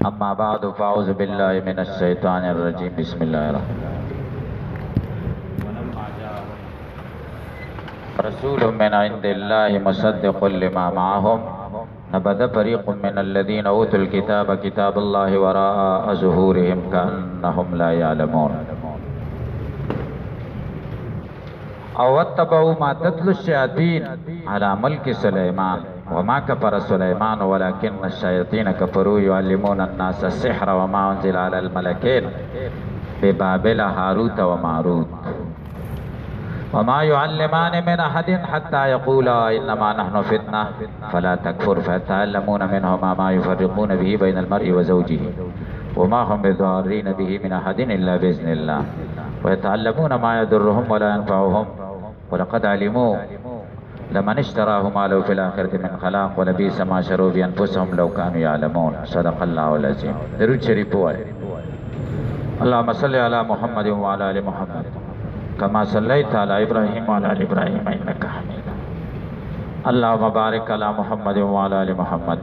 أما بعد فأعوذ بالله من الشيطان الرجيم بسم الله الرحمن رسول من عند الله مصدق لما معهم نبذ فريق من الذين أوتوا الكتاب كتاب الله وراء ظهورهم كأنهم لا يعلمون أو اتبعوا ما تتلو الشياطين على ملك سليمان وما كفر سليمان ولكن الشياطين كفروا يعلمون الناس السحر وما أنزل على الملكين ببابل هاروت وماروت وما يعلمان من أحد حتى يقولا إنما نحن فتنة فلا تكفر فيتعلمون منهما ما يفرقون به بين المرء وزوجه وما هم بضارين به من أحد إلا بإذن الله ويتعلمون ما يضرهم ولا ينفعهم ولقد علموا لمن اشتراه ما له في الآخرة من خلاق ولبئس ما شروا بأنفسهم لو كانوا يعلمون صدق الله العظيم. درود شریف وایي. اللهم صل على محمد وعلى آل محمد كما صليت على إبراهيم وعلى آل إبراهيم إنك حميد. اللهم بارك على محمد وعلى آل محمد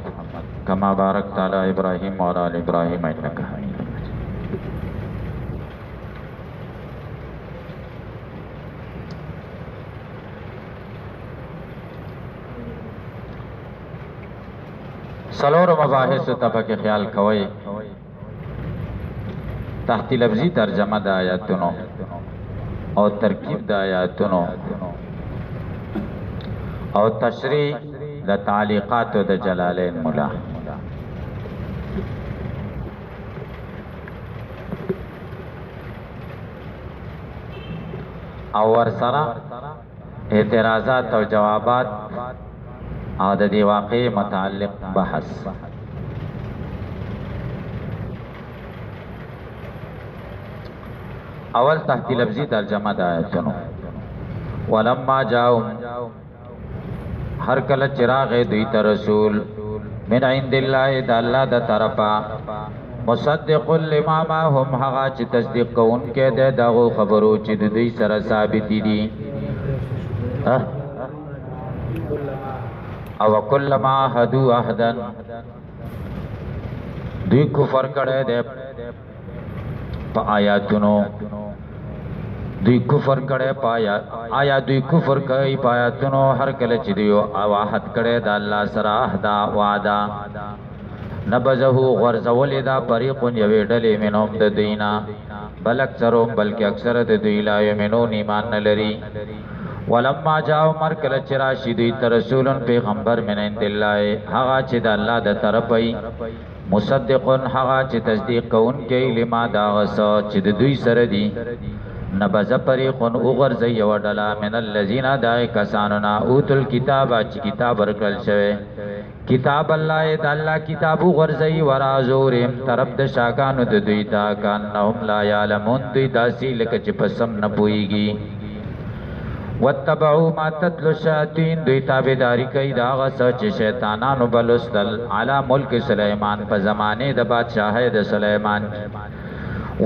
كما باركت على إبراهيم وعلى آل إبراهيم إنك حميد. سلور مباحث تبا کے خیال کوئی تحت لفظی ترجمہ دا آیاتونو او ترکیب دا آیاتونو او تشریح دا تعلیقات دا جلالین مولا او ورسرا اعتراضات او جوابات او د دې واقع متعلق بحث. اول تحت لفظی ترجمه د آیاتونو ولما جاءهم هر کله چراغ دوی ته رسول من عند الله د الله د طرفا مصدق لما معهم هغه چې تصدیق کوونکې ده دغه خبرو چې د دوی سره ثابت دي او کلما حدو عهدن دوی کفر کړه دې په آیاتونو دوی کفر کړه پایا آیا دوی کفر کوي پایاتونو هر کله چې دوی عهد کړه د الله سره عهد وعده نبذه غرزول دا طریق یوې ډلې منهم د دینا بل اکثرهم بلکې اکثر د دوی لا یمنون ایمان نه لري. ولما جاءوا مرکل چراشی دوی رسول پیغمبر من عند الله هغه چې د الله د طرفي مصدقون هغه چې تصدیق کوون کې لما دا غسو چې د دوی سره دي نبذ فريقون اوغرز یو ډلا من الذين دای کساننا اوتل کتاب چې کتاب ورکل شوی کتاب الله د الله کتاب اوغرز ورا زورم طرف د شاګانو د دوی دا کانهم لا يعلمون دوی داسې لکه چې پسم نه پويږي. واتبعوا ما تتلو الشياطين دوی تابعداري کوي دا غسه چې شیطانانو بلستل علی ملک سلیمان په زمانه د بادشاہي د سلیمان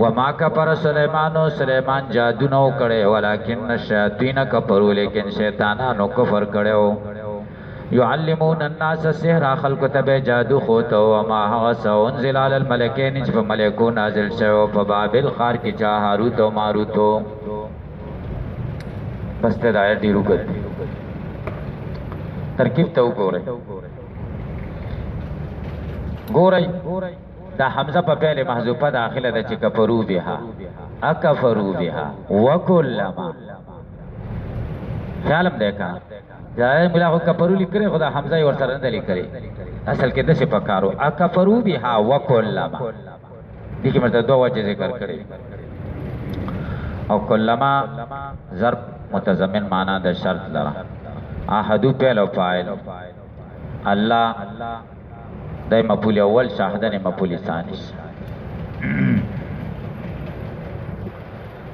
وما کفر سلیمان جادو نو کړي ولکن الشیاطین کفروا لیکن شیطانانو کفر کړو يعلمون الناس السحر خلق تبع جادو خوته وما هغه انزل على الملكين چې په ملائکو نازل شوی په بابل خار کې چا هاروت او ماروت بس ته دایر ډیرو کړ ترکیب ته وګورئ دا حمزه په پهله محذوفه داخله ده چې کفرو بها اکفرو بها وکلما خیالم دیکھا جای ملا هو کفرو لیکره خدا حمزه ور سره نه لیکري اصل کې د څه پکارو اکفرو بها وکلما دې کې مرته دوه وجه ذکر کړي او کلما ضرب متضمن معنی د شرط لرا احدو پهلو فاعل الله دای مفعول اول شاهدن مفعول ثانی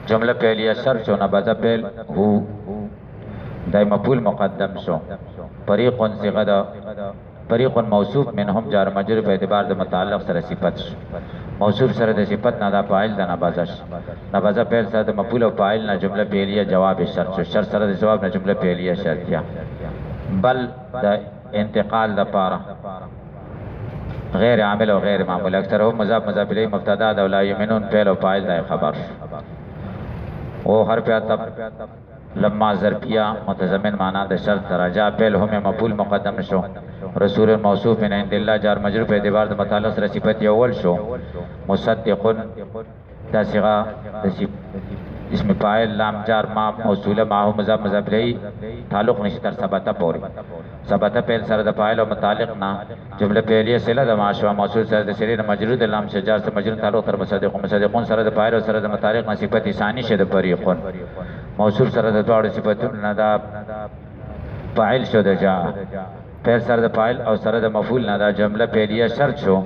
جمله پہلیه شرط شو نبذ پہل هو دای مفعول مقدم شو طریق صيغه دا طریق موصوف منهم جار مجرور په اعتبار د متعلق سره صفت موصوف سره د صفت نه دا فاعل د نبذش نبذ پہل سره د مفعول او فاعل نه جمله پہلیه جواب شرط شو شرط سره د جواب نه جمله پہلیه شرطیه بل د انتقال د پاره غیر عامل او غیر معمول اکثرهم مضاف مضاف الیه مبتدا ده لا یمنون فعل او فاعل ده خبر او حرف عطف لما ظرفیہ متضمن معنی د شرط رجا فعل هم مفعول مقدم شو رسول موصوف من عند الله جار مجرور په اعتبار د متعلق سره صفت اول شو مصدق دا صيغه د اسم فاعل لام جار ما موصوله معه مضاف مضاف الیه تعلق نشتر ثبت پوری ثبت فعل سره د فاعل او متعلق نه جمله فعلیه صله د معشوه موصول سره د سره مجرور د لام شجار سره مجرور تعلق تر مصدق مصدقون سره د فاعل او سره د متعلق نه صفت ثانی شه د فریقون موصول سره د دوړ صفاتون نه دا فاعل شو د جا فعل سره د فاعل او سره د مفعول نه دا جمله فعلیه شرط شو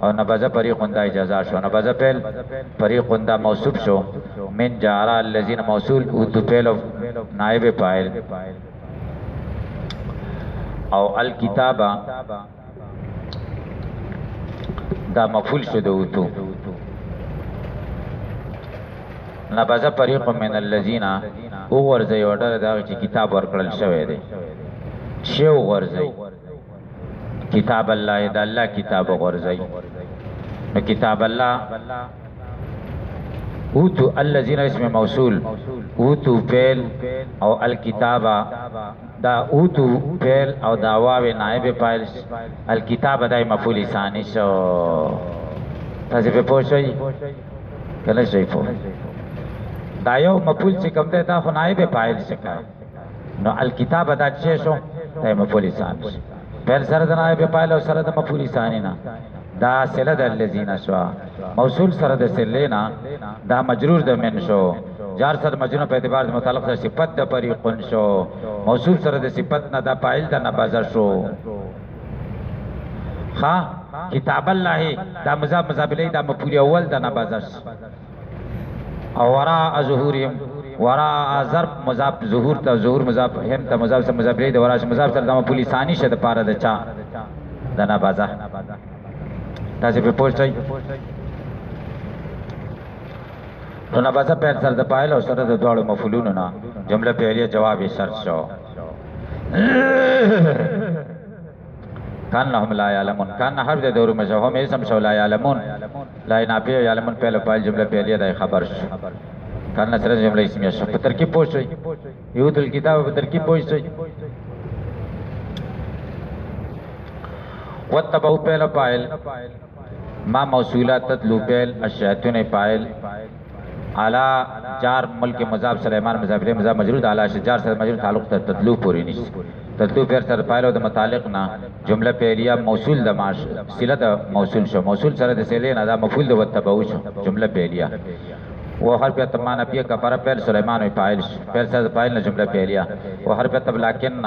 او نبذ فریقون دا اجازه شو نبذ فعل فریقون دا موصوف شو من جارا الذين موصول او تو فعل نائب فاعل او الکتابه دا مفعول شو د اوتو نبذ فریق من الذين او ورځي اورډر دا چې کتاب ورکړل شوی دی شو ورځي کتاب الله دا الله کتاب ورځي نو کتاب الله اوتو الذين اسم موصول اوتو فعل او الکتابه دا اوتو فعل او دا واو نائب فاعل الکتابه دای مفعول ثانی شو تاسو په پوښی کله شي په دا یو مفعول چې کوم دی دا خو نائب فاعل څخه نو الکتابه دا چې شو دا مفعول ثانی فعل سره د نائب فاعل او سره د مفعول ثانی نه دا صله د الذين شو موصول سره د سلینا دا مجرور د من شو جار سره مجرور په اعتبار د متعلق سره صفت د فریقون شو موصول سره د صفت نه دا فاعل د نبذ شو ها کتاب الله دا مضاف مضاف الیه دا مفعول اول د نبذ او وراء ظهورهم وراء ظرف مضاف ظهور ته ظهور مضاف هم ته مضاف سره مضاف الیه د وراء مضاف سره د مفعول ثانی شه د پاره د چا د نبذ تاسو په پوښتنه نو نبذ په سر د فاعل او سره د دوړو مفعولونو نه جمله فعلیه جواب یې شرط شو کان لهم لا یعلمون کان حرف د دور مشهم اسم شو لا یعلمون لا نافع یعلمون په فاعل جمله فعلیه د خبر شو کان سره جمله اسمیه شو په ترکیب پوښتنه یو د کتاب په ترکیب پوښتنه وتبو پهلا فاعل ما موصولات تتلو فعل الشیاطین فاعل اعلی جار ملک مضاف سلیمان مضاف الیہ مضاف مجرور اعلی شجار سره مجرور تعلق تر تتلو پوری نشي تتلو پیر سره فاعل او د متعلق نه جمله فعلیه موصول د ماش صله د موصول شو موصول سره د سلینا نه دا مفعول د وتبو شو جمله فعلیه و حرف تمانه پی کفاره فعل سلیمان فاعل فعل سره فاعل نه جمله فعلیه و حرف تب لکن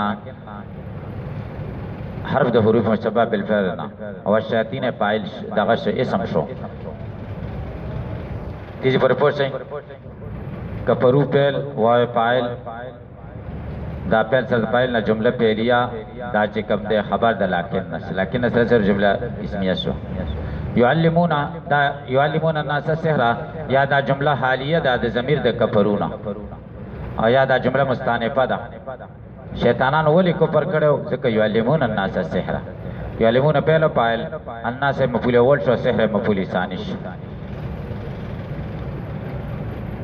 حرف د حروف مشبہ بالفعل نه او الشیاطین فاعل دغه اسم شو تیجی پر پوښتنه کفرو فعل وای فاعل دا فعل سره فاعل نه جمله فعلیه دا چې کوم د خبر د لکن سره جمله اسمیه شو يعلمون دا يعلمون الناس السحر یا دا جمله حالیه دا د ضمیر د کفرونا او یا دا جمله مستانفه ده شیطانان ولی کفر کړو ځکه يعلمون الناس السحر يعلمون پهلو فاعل الناس مفعول اول شو سحر مفعول ثانی شو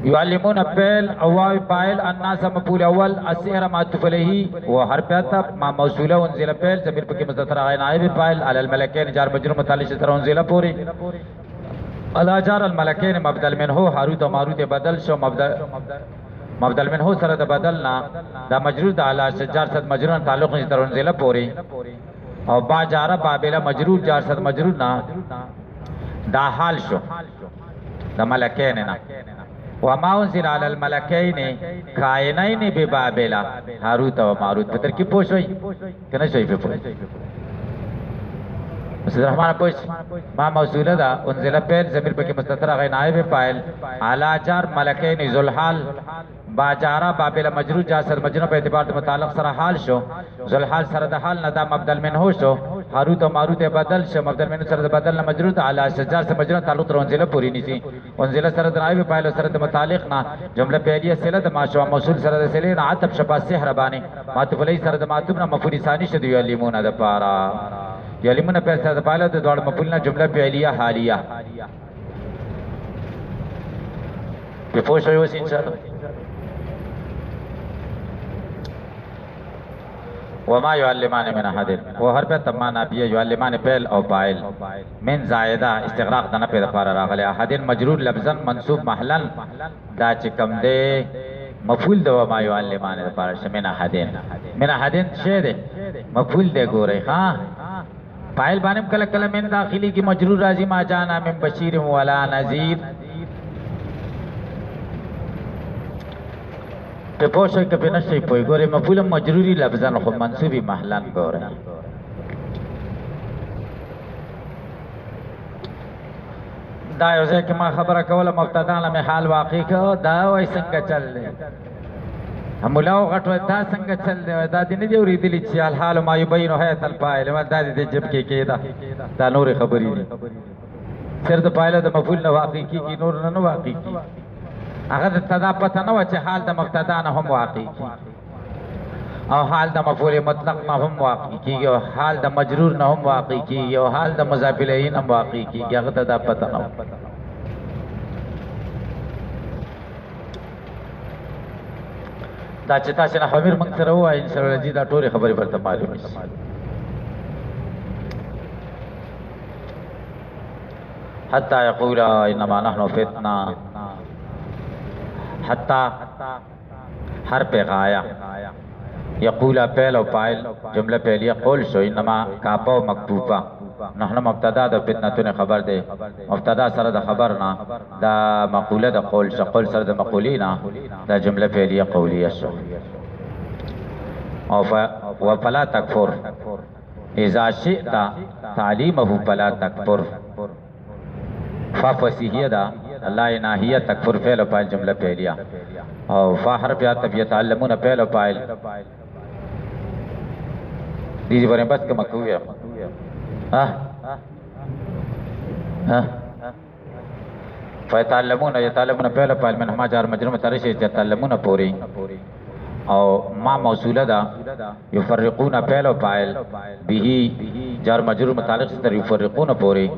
يعلمون فعل او واو فاعل الناس مفعول اول السحر معطوف عليه وحرف عطف مع موصوله انزل فعل ضمیر پکې مستتر نائب فاعل على الملكين جار مجرور متعلق تر انزل پوری الا جار الملكين مبدل منه هاروت و ماروت بدل شو مبدل منه سره د بدلنا دا مجرور د اعلی شجار صد مجرور تعلق نشي تر انزل پوری او با جار بابل مجرور جار صد مجرور نا دا حال شو د ملکین نه وما انزل على الملكين كائنين ببابل هاروت و ماروت په ترکیب پوښوي کنه شوي په پوښ مسعود الرحمن پوښ ما موصوله دا انزل فعل ضمیر پکې مستتر غیر نائب فاعل اعلی جار ملکین ذل حال باجارا بابل مجرور جا سر مجرور په اعتبار د متعلق سره حال شو ذل حال سره د حال نه دا مبدل منه شو هاروت او ماروت بدل شو مبدل منه سره د بدل نه مجرور علی شجار سره مجرور تعلق تر انزله پوری نسی انزله سره د نائب فاعل سره د متعلق نه جمله فعلیه سره د ماشو موصول سره د سله نه عطف شپه سحر باندې معطوف علی سره د معطوف نه مفعول ثانی شد یعلمون د پارا یعلمون په سره د فاعل د دوړ مفعول نه جمله فعلیه حالیه په پوښتنه یو ان شاء الله وما يعلمان من احد وہ ہر پہ تمام نافیہ يعلمان فعل او فاعل من زائدہ استغراق دنا پیدا پارا راغله احد مجرور لفظا منصوب محلا دا چکم دے مفعول دو وما يعلمان پارا من احد شے دے مفعول دے گورے ہاں فاعل بانم کلا کلا من داخلی کی مجرور راضی ما جانا من بشیر ولا نذیر په پوښتنه کې په نشي پوي ګوره مفعول مجروري لفظان خو منصوبي محلن ګوره دا یو ځکه ما خبره کوله مبتدا له حال واقع کو دا وای څنګه چل دی هملاو غټو دا څنګه چل دی دا دې نه دی ورېدلی چې الحال ما يبين هيئه الفاعل ما دا دې جب کې کېدا دا نور خبرې دي سر د فاعل د مفعول نه واقع کیږي نور نه واقع کیږي هغه د تدا پته نه و چې حال د مبتدا نه هم واقع کیږي او حال د مفعول مطلق نه هم واقع کیږي او حال د مجرور نه هم واقع کیږي او حال د مضاف الیه نه واقع کیږي هغه تدا پته نه دا چې تاسو نه خبر موږ سره وایي ان شاء الله چې دا ټول خبرې ورته معلومه شي حتى يقول انما نحن فتنه حتی حرف غایا یقول فعل او فاعل جمله فعلیه قول شو انما کاپا او مکتوبه نحن مبتدا د فتنه خبر ده مبتدا سره د خبر نه دا مقوله د قول شو قول سره د مقولینا دا جمله فعلیه قولیه شو او فلا تکفر اذا شئت تعلیمه فلا تکفر ففسیحیه دا الله ناهیه تکفر فعل او فاعل جمله فعلیه او فا حرف یا تب يتعلمون فعل او فاعل دې باندې بس کوم کوي ها فيتعلمون فعل او فاعل من ما جار مجرور مترشی يتعلمون پوری او ما موصوله دا يفرقون فعل او فاعل به جار مجرور متعلق ستر يفرقون پوری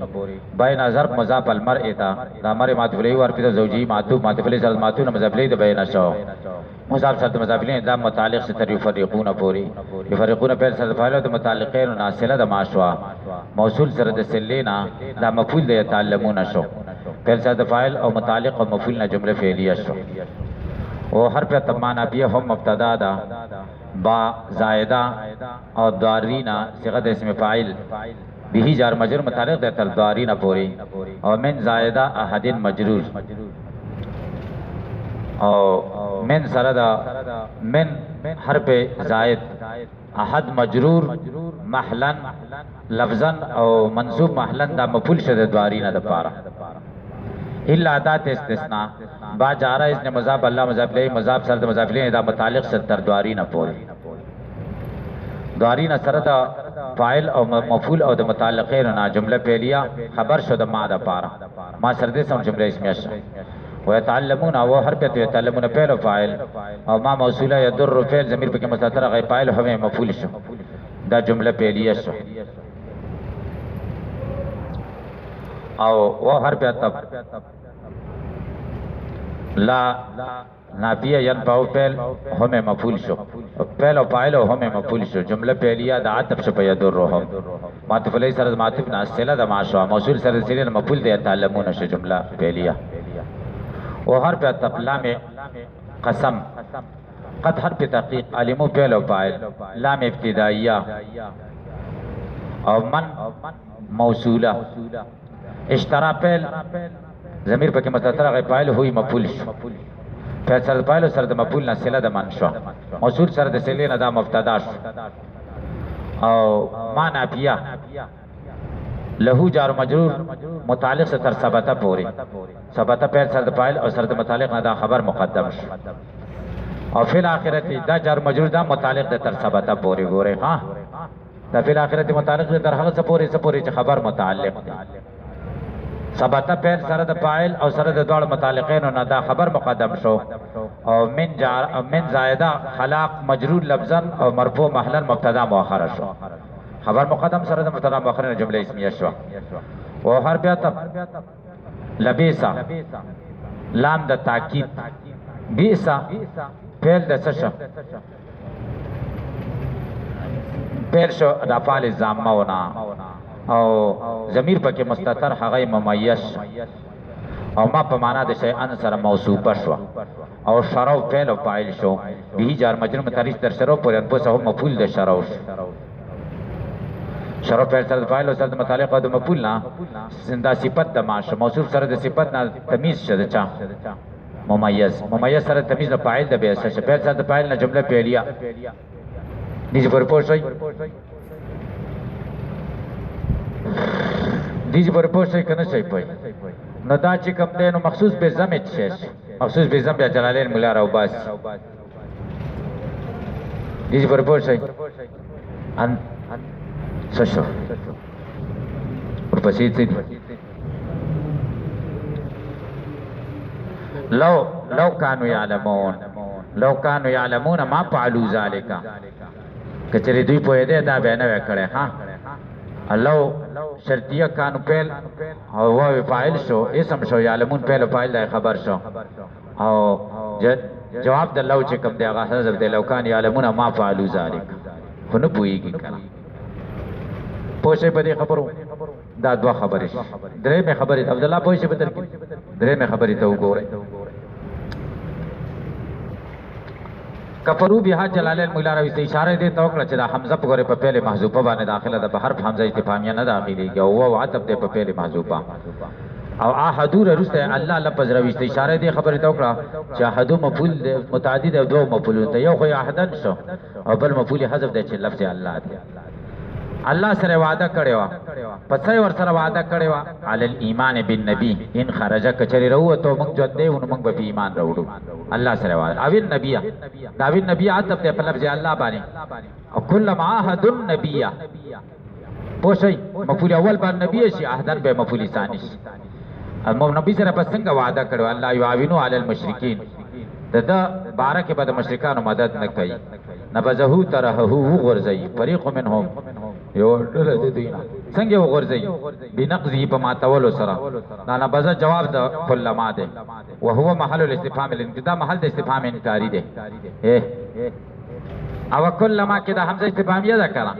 بین ظرف مضاف المرء تا دا مرء معطوف الیه ورفی زوجی معطوف الیه سره معطوف مضاف الیه د بیان شو مضاف سره مضاف الیه دا متعلق ستر يفرقون پوری يفرقون فعل سره فاعل د متعلقین ناصله د ماشوا موصول سره د سلینا دا مفعول د يتعلمون شو فعل سره د فاعل او متعلق او مفعول نه جمله فعلیه شو او حرف تمانا بیه هم مبتدا دا با زائدہ اور دارینا صيغه اسم فاعل به جار مجرور متعلق ده تر دارینا پوری اور من زائدہ احد مجرور او من سره دا من حرف زائد احد مجرور محلا لفظا او منصوب محلا دا مفعول شد دارینا د پارا الا ذات استثناء با جارا اس نے مضاف اللہ مضاف الیہ مضاف سره د مضاف الیہ دا متعلق سره تر دواری نه پوری دواری نه سره دا فاعل او مفعول او د متعلقین نه جمله فعلیه خبر شو د ما د پارا ما سره د سم جمله اسمیه شه ويتعلمون او حرف يتعلمون فعل او فاعل او ما موصوله يضر فعل ضمیر په کې مستتر غیر فاعل هم مفعول شو دا جمله فعلیه شو او وہ حرف تب لا نافیه ينفع فعل هم مفعول شو فعل او فاعل هم مفعول شو جمله فعلیه د عطف شو يدرهم معطوف علیه سره معطوف نه اصله د معشوا موصول سره سره مفعول د يتعلمون شو جمله فعلیه او حرف تب لام قسم قد حرف تحقیق علمو فعل او فاعل لام ابتدائیه او من موصوله اشترا فعل ضمیر پکې مستتر غیر فاعل ہوئی مفعول شو فعل سره فاعل سره د مفعول نه صله د منشو موصول سره د صله نه دا مبتدا شو او ما نافیه له جار مجرور متعلق سره ثبت پوری ثبت فعل سره د فاعل او سره د متعلق نه دا خبر مقدم شو او فی الاخرت دا جار مجرور دا متعلق ده تر ثبته پوری ګوره ها دا فی الاخرت متعلق ده تر هغه څه پوری چې خبر متعلق ده ثبته فعل سره د فاعل او سره د دوړ متعلقین نه دا خبر مقدم شو او من زائده خلاق مجرور لفظا او مرفوع محلا مبتدا مؤخر شو خبر مقدم سره د مبتدا مؤخر نه جمله اسمیه شو او هر بیا ته لبیسا لام د تاکید بیسا فعل د څه فعل شو د افعال الزامه ونا او ضمیر پکې مستتر هغه ممیز او ما په معنا د شی ان سره موصوفه شو او شرو فعل او فاعل شو به جار مجرور متعلق در شرو پر ان په مفعول د شرو شرو فعل سره فاعل او سره متعلق د مفعول نه زنده صفت د ماش موصوف سره د صفت نه تمیز شته چا ممیز سره تمیز د فاعل د به سره فعل سره د فاعل نه جمله فعلیه دې پر پوښتنه دیجی پر پوشتای کنه شای پای نو دا چی کم دینو مخصوص به زمت شش مخصوص به زم بیا جلالین مولا راو باس دیجی پر پوشتای ان سشو ورپسې څه دي لو كانوا يعلمون ما فعلوا ذلك کچری دوی په دې دا به نه وکړي ها الله شرطیه کانو پیل او واو فاعل شو اسم شو یعلمون پیل فاعل دا خبر شو او جواب د لو چې کوم دی هغه حذف دی لو کان یعلمون ما فعلوا ذلك خو نه پوهیږي کنه پوښې په دې خبرو دا دوه خبرې درې مې خبرې عبد الله پوښې په ترکیب درې مې خبرې ته وګورئ کفرو بها جلالین مولا راوي اشاره دې توکړه چې دا حمزه په غره په پهله محذوفه باندې داخله ده په حرف حمزه استفهامیه نه داخليږي او عطف دې په پهله محذوفه او احدور رسته الله لفظ راوي اشاره دې خبره توکړه چې احدو مفعول متعدد او دو مفعول ته یو خو احدن شو او بل مفعول حذف دې چې لفظ الله دی الله سره وعده کړو پسې ور سره وعده کړو علی الايمان بالنبي ان خرج کچری رو ته موږ ژوند دی موږ په ایمان راوړو الله سره وعده او النبي دا النبي عتب ته په لفظ الله باندې او کله ما عهد النبي پوښي مفعول اول باندې نبی شي عهدن به مفعول ثانی شي المو نبی سره په څنګه وعده کړو الله یعاونو علی المشرکین دا بارک به د مشرکانو مدد نه کوي نبذهو ترهو غرزي فريق منهم یو ډله دې دی څنګه وغورځي بنقضه په ماتولو سره دا نبذه جواب د علماء ده او هو محل الاستفهام الانتدا محل د استفهام انکاری ده او کلمہ کې د حمزه استفهامیه ده کړه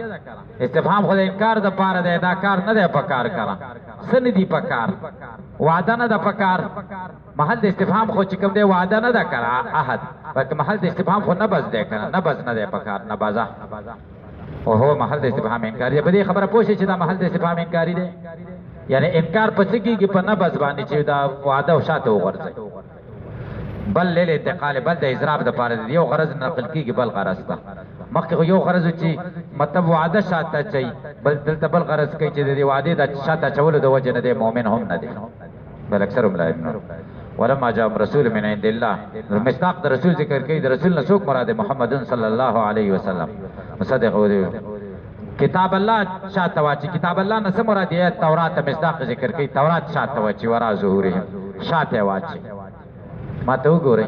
استفهام خو د انکار د پاره ده دا کار نه ده پکار کړه سن دي پکار وعده نه ده پکار محل د استفهام خو چې کوم دی وعده نه ده کړه احد بلکې محل د استفهام خو نه بس ده کړه نه بس نه ده پکار نه بازه او هو محل د استفهام انکاری په دې خبره پوښي چې دا محل د استفهام انکاری دی یعنی انکار پڅ کیږي په نه بس باندې چې دا وعده او شاته وغورځي بل له انتقال بل د اضراب د پاره دی یو غرض نقل کیږي بل غرض ته مخکې یو غرض چې مطلب وعده شاته چي بل دلته بل غرض کوي چې د وعده د شاته چولو د وجه نه دی مؤمن هم نه دی بل اکثر ملائکه ولما جاء رسول من عند الله مصداق د رسول ذکر کوي د رسول نسوک مراد محمد صلی الله علیه وسلم مصدق و دی کتاب الله شاته واچي کتاب الله نه مراد دی تورات مصداق ذکر کوي تورات شاته واچي ورا ظهورهم شاته واچي ما ته وګورئ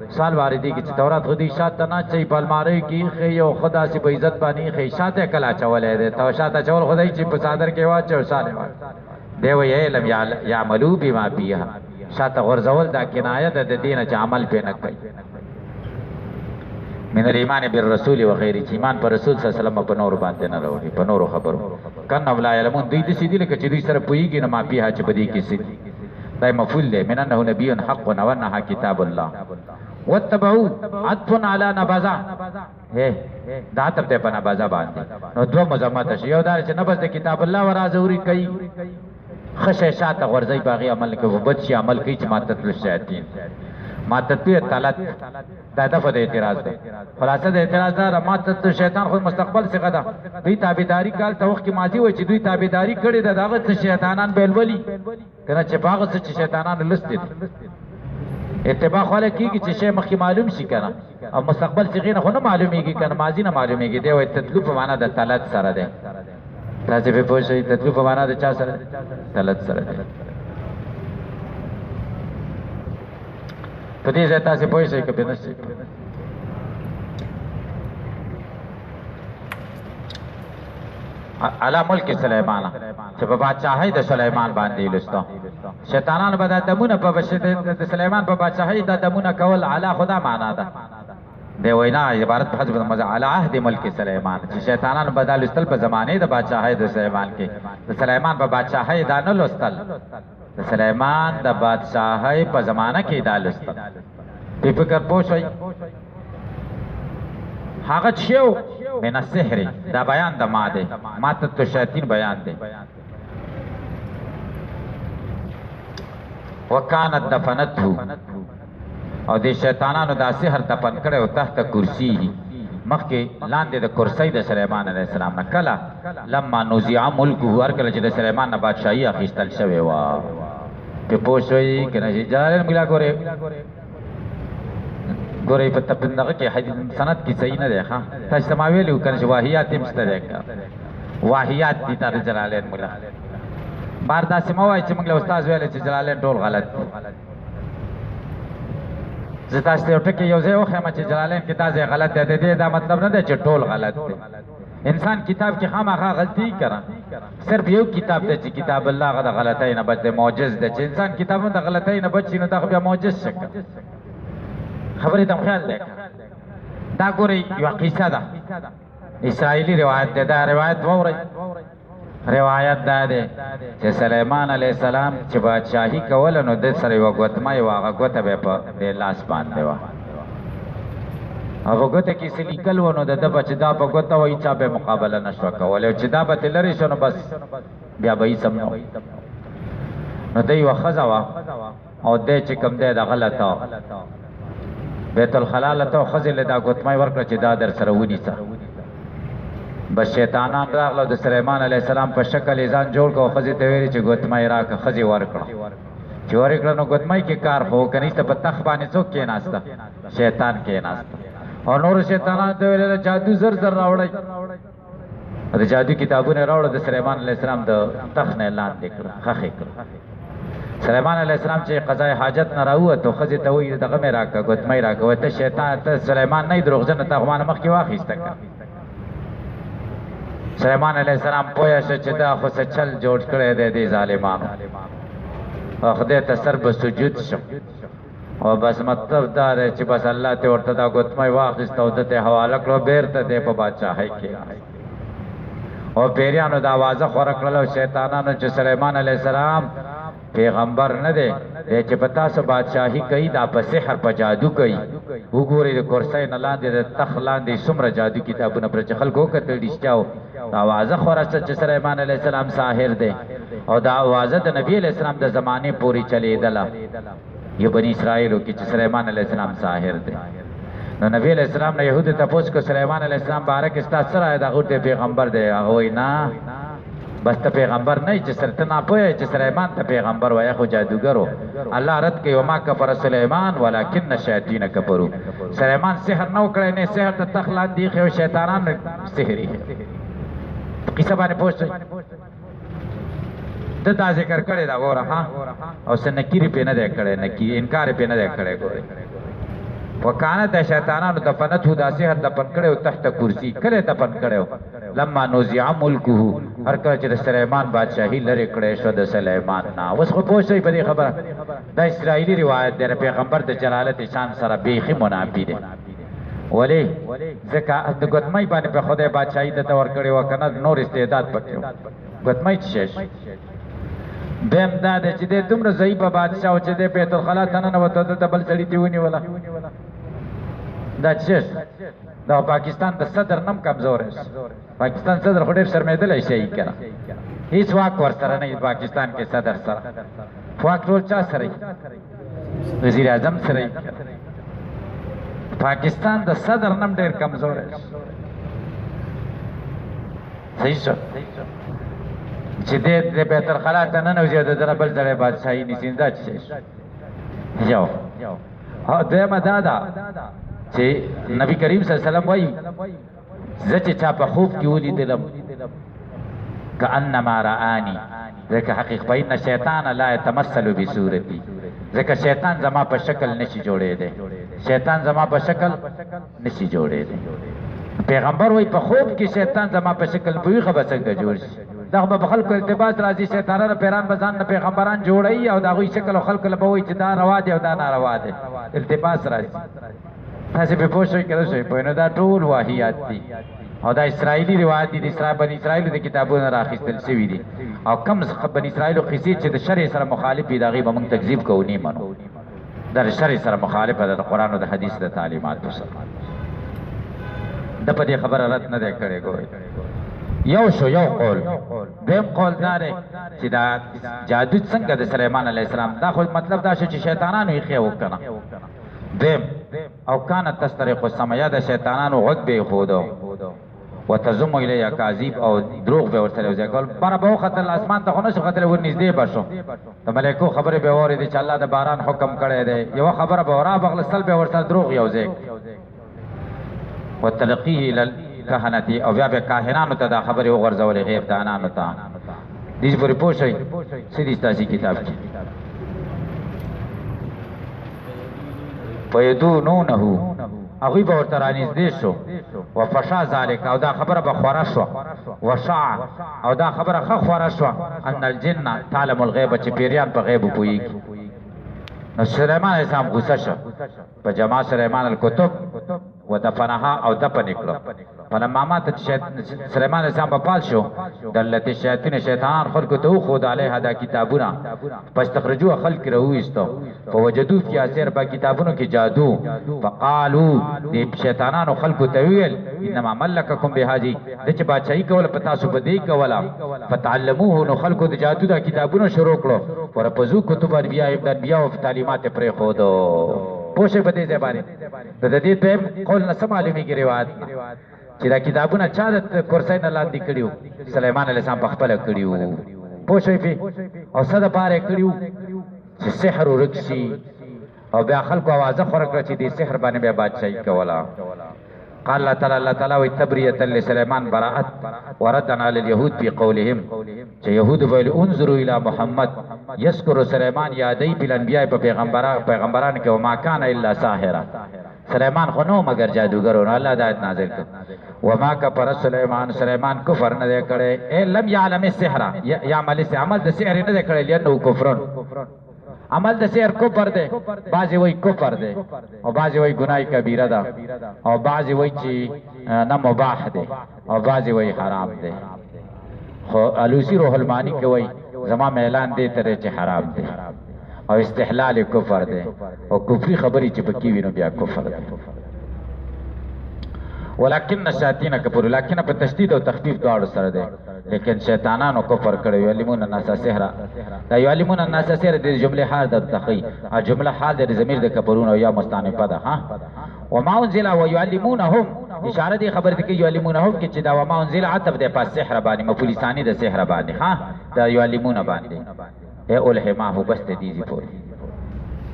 سوال واردی کی تورات خودی شاته نه چي پالماری کی خي او خدا سي په عزت باندې خي شاته کلا چولې ده تو شاته چول خدای چې په صادر کې واچو ساله دی وی علم يعملوا بما فيها شاته غرزول دا کنایه ده د دینه چې عمل په نه کوي من الایمان بالرسول و غیر ایمان پر رسول صلی الله علیه وسلم په نور باندې نه وروړي په نور خبرو کنه ولا علمون دوی د سیدی لکه چې دوی سره پویږي نه ما پیه چې بدی کې سیدی دا مفعول ده من انه نبی حق و انها کتاب الله واتبعوا عطف على نبذا دا تب ته په نبذا باندې نو دوه مزمت شي یو دا چې نبذ د کتاب الله ورا ضروري کوي خشه شاته غرزي باغی عمل کوي بد شي عمل کوي چې ماتت الشیاطین ماتت طلت دا دغه د اعتراض ده خلاصه د اعتراض ده ماتت شیطان خو مستقبل څخه ده دوی تابعداري کال ته وخت کې ماضي و چې دوی تابعداري کړي ده دغه شیطانان بیلولي کنه چې باغ څه شیطانان لست دي اتباع خواله کیږي چې شی مخکې معلوم شي کنه او مستقبل صيغه نه خو نه معلومیږي کنه ماضی نه معلومیږي دی وای تطلو په معنا د تلت سره ده تاسو په پوه شئ تطلو په معنا د چا سره تلت سره ده په دې ځای تاسو پوه شئ که نه شئ علا ملک سلیمان چې په بادشاہي د سلیمان باندې لستو شیطانان به د دمونه په بشد د سلیمان په بادشاہي د دمونه کول علا خدا معنا ده دی وینا عبارت په حسب مزه علا عهد ملک سلیمان چې شیطانان به د لستل په زمانه د بادشاہي د سلیمان کې د سلیمان په بادشاہي دا نه لستل د سلیمان د بادشاہي په زمانه کې دا لستل په فکر پوښوي هغه شیو من السحر دا بیان د ماده ماته تو شیاطین بیان دی وکانت دفنته او د شیطانانو دا سحر دفن کړي او تحت کرسی مخکې لاندې د کرسی د سلیمان علیه السلام نه کله لما نوزع ملکه هر کله چې د سلیمان نه بادشاہي اخیستل شوی و په پوښوي کنه چې جلال ملا ګوره ګورې په تبندغه کې حدیث سند کې صحیح نه دی ښا تاسو ما ویلو کنه چې واهیات هم ستاره واهیات دي تر جلالین مولا بار داسې ما وایي چې موږ له استاد ویل چې جلالین ټول غلط زه تاسو ته یو ټکی یو ځای وښیم چې جلالین کې دا ځای غلط دی دا مطلب نه دی چې ټول غلط دی انسان کتاب کې خامخا غلطي کړه صرف یو کتاب دی چې کتاب الله غو د غلطۍ نه بچ دی معجز دی چې انسان کتابونه د غلطۍ نه بچي نو دا خو بیا معجز شکه خبرې ته خیال دی دا ګورئ یوه قصه ده اسرائیلي روایت دی دا روایت واورئ روایت دا دی چې سلیمان علیه السلام چې بادشاهي کوله نو د سره یوه ګوتمۍ وه هغه ګوته به یې په دې لاس باندې وه هغه ګوته کې څه لیکل و نو د ده به چې دا په ګوته وه هېچا به یې مقابله نه شوه کولی او چې دا به ترې لرې شو نو بس بیا به هېڅ هم نه نو ده یوه ښځه وه او دی چې کوم دی دغه لته بیت الخلا ته ښځې له دا ګوتمۍ ورکړه چې دا در سره ونیسه بس شیطانان راغله د سلیمان علیه السلام په شکل یې ځان جوړ کړه او ښځې ته ویلې چې ګوتمۍ راکړه ښځې ورکړه چې ورکړه نو ګوتمۍ کې کار خو کنیسته په تخت باندې څوک کېناسته شیطان کېناسته او نورو شیطانانو ته ویل جادو زر زر راوړئ د جادو کتابونه راوړه د سلیمان علیه السلام د تخت نه لاندې کړه خښې کړه سلیمان علیه السلام چې قضای حاجت نه راووتو ښځې ته وایي دغه مې راکړه ګوتمۍ راکړه وایي ته شیطان ته سلیمان نه یې دروغجنه تا خو ما نه مخکې واخیسته که سلیمان علیه السلام پوه شو چې دا خو څه چل جوړ کړی دی دې ظالمانو او خدای ته سر به سجود شو او بس مطلب دا دی چې بس الله ته ورته دا ګوتمۍ واخیسته او ده ته یې حواله کړه بېرته دی په بادشاهۍ کې او پیریانو دا اوازه خوره کړله او شیطانانو چې سلیمان علیه السلام پیغمبر نه دی چې په تاسو بادشاهي کوي دا په سحر په جادو کوي وګورئ د کرسۍ نه لاندې د تخت لاندې څومره جادو کتابونه پر چې خلکو وکتل رښتیا دا اوازه خوره شوه چې سلیمان علیه السلام ساحر دی او دا اوازه د نبي علیه السلام د زمانې پورې چلېدله یو بني اسرائیلو کې چې سلیمان علیه السلام ساحر دی نو نبی علیه السلام نه یهودو تپوس کړه سلیمان علیه السلام باره کې ستا څه رایه ده هغه ورته پیغمبر دی هغه وایي نه بس ته پیغمبر نه چې سره ته ناپوهه چې سلیمان ته پیغمبر وایه خو جادوګر و الله رد کوي وما کفر سلیمان ولکن الشیاطین کفروا سلیمان سحر نه وکړی نه سحر ته تخت لاندې ایښی او شیطانان سحر یې قصه باندې پوه شئ ده دا ذکر کړی دا ګوره ها او څه نکیرې پرې نه دی کړی انکار یې پرې نه دی کړی ګورئ وکانه د شیطانانو دفنته دا سحر دفن کړی او تحت کرسی کله دفن کړی لما نوزع ملکه هر کله چې د سلیمان بادشاهي لرې کړی شو د سلیمان نه اوس خو پوه شئ په دې خبره دا اسرائیلي روایت دی د پیغمبر د جلالت شان سره بیخي منافي دی ولې ځکه د ګوتمۍ باندې په خدای بادشاهي دته ورکړې وه که نه نور استعداد پکې و ګوتمۍ څه شی دویم دا دی چې دی دومره ضعیفه بادشاه و چې دی بیت الخلا ته ننوته دلته بل سړي ترې ونیوله دا څه دا پاکستان د صدر نم کمزور پاکستان صدر خو ډېر شرمېدلی شي که نه هېڅ واک ورسره نه پاکستان کې صدر سره واک ټول چا سره وزیر اعظم سره پاکستان د صدر نم ډېر کمزور صحیح شو چې د بیت الخلا ته ننوځي د ده نه بل ځای بادشاهي نیسي دا څه یو ها دویمه دا ده چې نبی کریم صلی الله علیه وسلم وایي زه چې چا په خوب کې ولیدلم کأنما رآني ځکه حقیق فإن شیطان لا يتمثل بصورتي ځکه شیطان زما په شکل نشي جوړېدی شیطان زما په شکل نشي جوړېدی پیغمبر وایي په خوب کې شیطان زما په شکل په ویښه به څنګه جوړ شي دا خو به خلکو التباس راځي شیطانانو پیران به ځان نه پیغمبران جوړوي او د هغوی شکل او خلکو له به وایي چې دا روا دی او دا ناروا دی التباس راځي تاسې پرې پوه شئ که نه شئ پوه نو دا ټول واهیات دي او دا اسرائیلي روایت دي د بني اسرائیلو د کتابونو راخیستل شوي دي او کم بني اسرائیلو قصې چې د شرع سره مخالف وي د هغې به موږ تکذیب کوو نه منو دا د شرع سره مخالفه ده د قرآن او د حدیث د تعلیماتو سره ده په دې خبره رد نه دی کړی ګورئ یو شو یو قول دویم قول دا دی چې دا جادو څنګه د سلیمان علیه السلام دا خو مطلب دا شو چې شیطانانو یې ښې وکنه دویم او کانت تسترق السمع یا د شیطانانو غوږ به یې ښودو وتزم الیه کاذیب او دروغ به ورسره وځي کول بره به وختل اسمان ته خو نشو ختلی ور نږدې به شو د ملایکو خبرې به واورېدې چې الله د باران حکم کړی دی یوه خبره به ورابغلستل به ورسره دروغ یو ځای وتلقیه الی الکهنة او بیا به کاهنانو ته دا خبرې وغورځولې غیب دانانو ته دې پورې پوه شئ څه دي ستاسې کتاب کې فیدونونه هغوی به ورته رانږدې شو وفشا ذلک او دا خبره به خوره شوه وشاع او دا خبره ښه خوره شوه ان الجن تعلم الغیبه چې پیریان په غیبو پوهېږي نو سلیمان علیه السلام غوسه شو په جمع سلیمان الکتب ودفنها او دفن کړه فلما مات سلیمان علیه السلام په پال شو دلت الشیاطین شیطانان خلکو ته وښود علیها دا کتابونه فاستخرجوه خلک راوویستو فوجدو فی اثر په کتابونو کې جادو فقالو دې شیطانانو خلکو ته ویل انما ملککم بهذه د چې بادشاهي کوله په تاسو په دې کوله فتعلموه نو خلکو د جادو دا کتابونه شروع کړو ورپزو کتب انبیاء او تعلیمات پرېښودو پوه شئ په دې ځای باندې د دې دویم قول نه څه معلومېږي روایت نه چې دا کتابونه چا د کرسۍ نه لاندې کړي وو سلیمان علیه السلام پخپله کړي وو پوه شئ پې او څه دپاره یې کړي وو چې سحر ورک شي او بیا خلکو اوازه خوره کړه چې دې سحر باندې بیا بادشاهي کوله قال الله تعالی وی تبریة لسلیمان براءت وردن علی اليهود فی قولهم چې یهود ویل انظروا الی محمد یذکر سلیمان یادی بالانبیاء په پیغمبرانو کې وما کان الا ساحرا سلیمان خو نو مگر جادوګر و الله د آیت نازل کړ وما کفر سلیمان کفر نه دی کړی اے لم یعلم السحر یعمل عمل د سحر نه دی کړی لانه کفر عمل د سحر کفر دی بعضی وای کفر دی او بعضی وای گناه کبیره ده او بعضی وای چې نه مباح دی او بعضی وای حرام دی خو الوسی روح المانی کې وای زما اعلان دی ترې چې حرام دی او استحلال کفر دی او کفری خبرې چې پکې وي نو بیا کفر دی ولكن الشیاطین کفروا لکن په تشدید او تخفیف دواړو سره دی لیکن شیطانانو کفر کړی یعلمون الناس السحر دا یعلمون الناس السحر د جمله حال د تخی او جمله حال د ضمیر د کفرون او یا مستانفه ده ها وما انزل ويعلمونهم اشاره دی خبر دی کې یعلمونهم کې چې دا وما انزل عتب د پاس سحر باندې مفعول ثانی د سحر باندې ها دا یعلمون باندې اے الهمه بس د دې پورې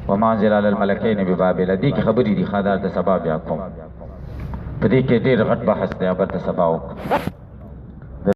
وما انزل على الملكين ببابل دې کې خبرې دي خدای د سبب یا کوم په دې کې ډېر غټ بحث دی او به سبا وکړو